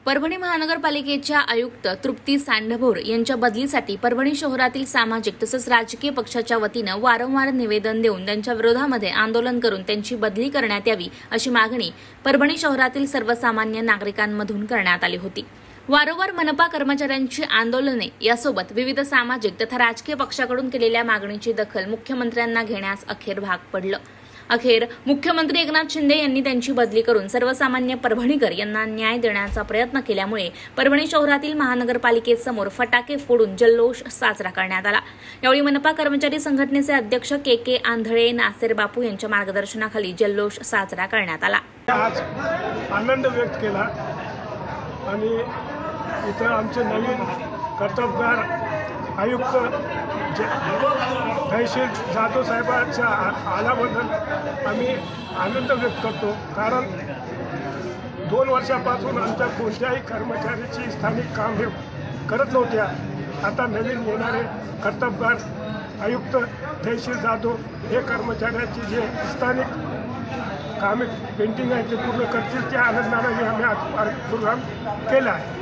परभणी महानगरपालिकेच्या आयुक्त तृप्ती सांडभोर यांच्या बदलीसाठी परभणी शहरातील सामाजिक तसेच राजकीय पक्षाच्या वतीनं वारंवार निवेदन देऊन त्यांच्या विरोधामध्ये आंदोलन करून त्यांची बदली करण्यात यावी अशी मागणी परभणी शहरातील सर्वसामान्य नागरिकांमधून करण्यात आली होती। वारंवार मनपा कर्मचाऱ्यांची आंदोलने यासोबत विविध सामाजिक तथा राजकीय पक्षाकडून केलेल्या मागणीची दखल मुख्यमंत्र्यांना घेण्यास अखेर भाग पडलं। अखेर मुख्यमंत्री एकनाथ शिंदे यांनी त्यांची बदली करून सर्वसामान्य परभणीकर यांना न्याय देण्याचा प्रयत्न केल्यामुळे परभणी शहरातील महानगरपालिकेसमोर फटाके फोडून जल्लोष साजरा करण्यात आला। यावेळी मनपा कर्मचारी संघटनेचे अध्यक्ष के आंधळे, नासेर बापू यांच्या मार्गदर्शनाखाली जल्लोष साजरा करण्यात आला। आज आनंद व्यक्त केला आणि इथे आमचे नवीन कर्तव्यगार आयुक्त तहसील जाधव साहेबांच्या आल्याबद्दल आम्ही आनंद व्यक्त करतो। कारण 2 वर्षापासून आमच्या कोणत्याही कर्मचाऱ्याची स्थानिक काम हे करत नव्हत्या। आता नवीन येणारे कर्तव्यगार आयुक्त तहसील जाधव हे कर्मचाऱ्याची जे स्थानिक कामे पेंटिंग आहे ते पूर्ण करतील, त्या आनंदाने आम्ही आज प्रोग्राम केला आहे।